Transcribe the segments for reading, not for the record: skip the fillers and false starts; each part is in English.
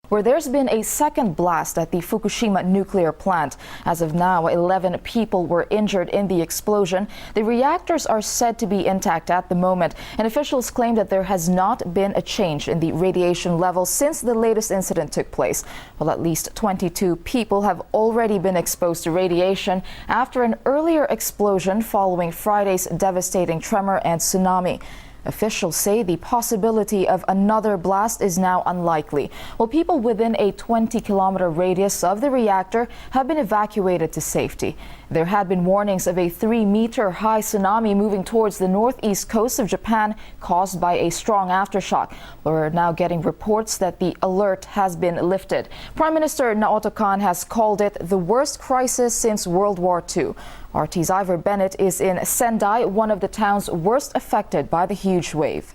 Where there's been a second blast at the Fukushima nuclear plant. As of now, 11 people were injured in the explosion. The reactors are said to be intact at the moment, and officials claim that there has not been a change in the radiation level since the latest incident took place. Well, at least 22 people have already been exposed to radiation after an earlier explosion following Friday's devastating tremor and tsunami. Officials say the possibility of another blast is now unlikely. Well, people within a 20-kilometer radius of the reactor have been evacuated to safety. There had been warnings of a 3-meter-high tsunami moving towards the northeast coast of Japan caused by a strong aftershock. We're now getting reports that the alert has been lifted. Prime Minister Naoto Kan has called it the worst crisis since World War II. RT's Ivor Bennett is in Sendai, one of the towns worst affected by the huge wave.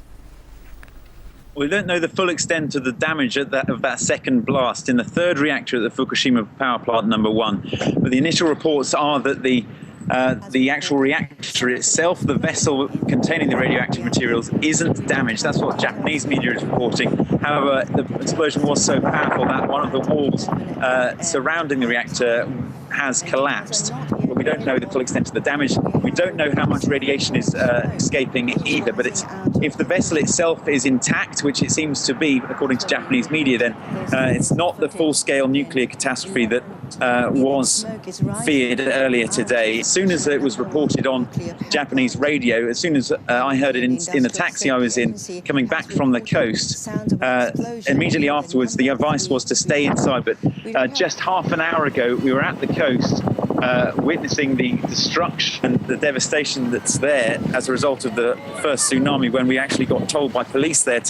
We don't know the full extent of the damage of that second blast in the third reactor at the Fukushima power plant number 1. But the initial reports are that the actual reactor itself, the vessel containing the radioactive materials, isn't damaged. That's what Japanese media is reporting. However, the explosion was so powerful that one of the walls surrounding the reactor has collapsed. But we don't know the full extent of the damage. We don't know how much radiation is escaping either. But if the vessel itself is intact, which it seems to be, according to Japanese media, then it's not the full-scale nuclear catastrophe that was feared earlier today. As soon as it was reported on Japanese radio, as soon as I heard it in the taxi I was in, coming back from the coast, immediately afterwards the advice was to stay inside. But just half an hour ago, we were at the coast witnessing the destruction and the devastation that's there as a result of the first tsunami, when we actually got told by police there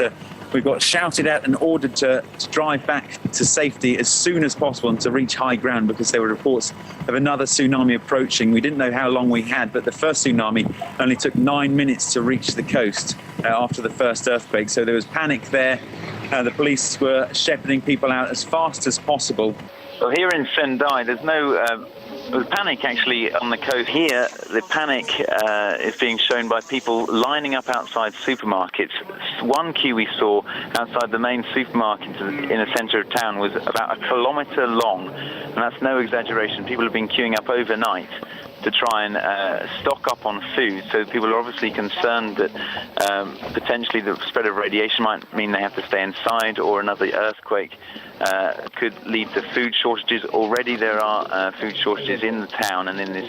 we got shouted at and ordered to drive back to safety as soon as possible and to reach high ground, because there were reports of another tsunami approaching. We didn't know how long we had, but the first tsunami only took 9 minutes to reach the coast after the first earthquake. So there was panic there. The police were shepherding people out as fast as possible. Well, here in Sendai, there's panic actually on the coast. Here, the panic is being shown by people lining up outside supermarkets. One queue we saw outside the main supermarket in the centre of town was about 1 kilometre long, and that's no exaggeration. People have been queuing up overnight to try and stock up on food. So people are obviously concerned that potentially the spread of radiation might mean they have to stay inside, or another earthquake could lead to food shortages. Already there are food shortages in the town and in this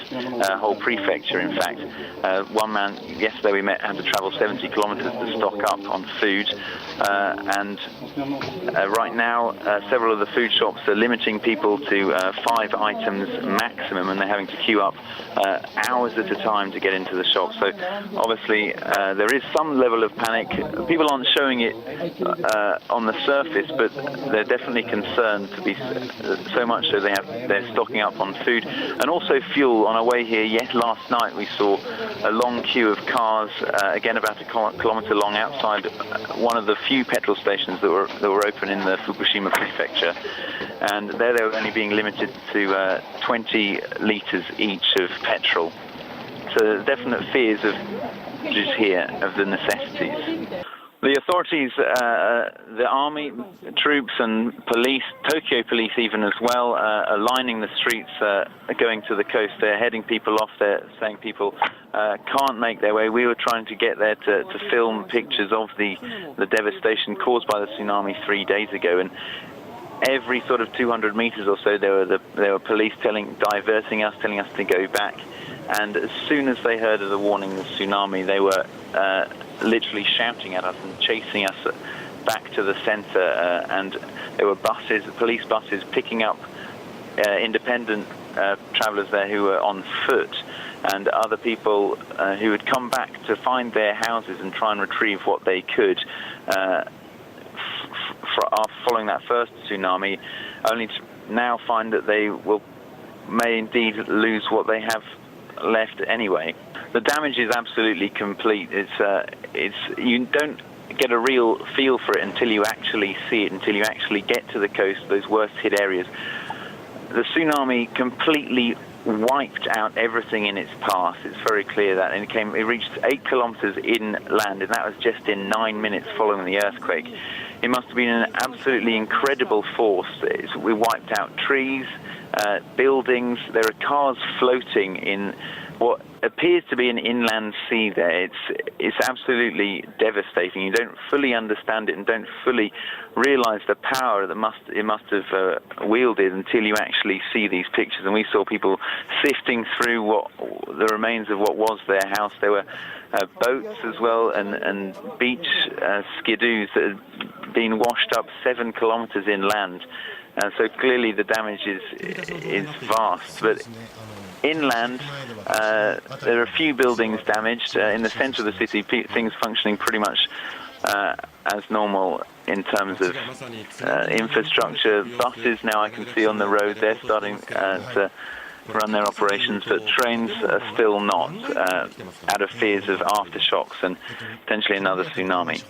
whole prefecture, in fact. One man yesterday we met had to travel 70 kilometres to stock up on food, and right now several of the food shops are limiting people to 5 items maximum, and they're having to queue up hours at a time to get into the shop. So obviously there is some level of panic. People aren't showing it on the surface, but they're definitely concerned to be so much so they're stocking up on food and also fuel. On our way here, last night we saw a long queue of cars, again about 1 kilometre long, outside one of the few petrol stations that were open in the Fukushima prefecture, and there they were only being limited to 20 litres each of petrol. So there's definite fears of just here of the necessities. The authorities, the army, troops and police, Tokyo police even as well, are lining the streets going to the coast. They're heading people off. They're saying people can't make their way. We were trying to get there to film pictures of the devastation caused by the tsunami 3 days ago, and every sort of 200 meters or so there were police diverting us, telling us to go back. And as soon as they heard of the warning of tsunami, they were literally shouting at us and chasing us back to the center, and there were police buses picking up independent travelers there who were on foot, and other people who had come back to find their houses and try and retrieve what they could following that first tsunami, only to now find that they may indeed lose what they have left anyway. The damage is absolutely complete. You don't get a real feel for it until you actually see it, until you actually get to the coast, those worst hit areas. The tsunami completely wiped out everything in its path. It's very clear that, and it reached 8 kilometers inland, and that was just in 9 minutes following the earthquake. it must have been an absolutely incredible force. We wiped out trees, buildings. There are cars floating in what appears to be an inland sea there. It's absolutely devastating. You don't fully understand it and don't fully realize the power that it must have wielded until you actually see these pictures. And we saw people sifting through the remains of what was their house. There were boats as well and beach skidoos that had been washed up 7 kilometers inland. So clearly the damage is vast. But inland, there are a few buildings damaged. In the center of the city, things functioning pretty much as normal in terms of infrastructure. Buses now I can see on the road, they're starting to run their operations, but trains are still not, out of fears of aftershocks and potentially another tsunami.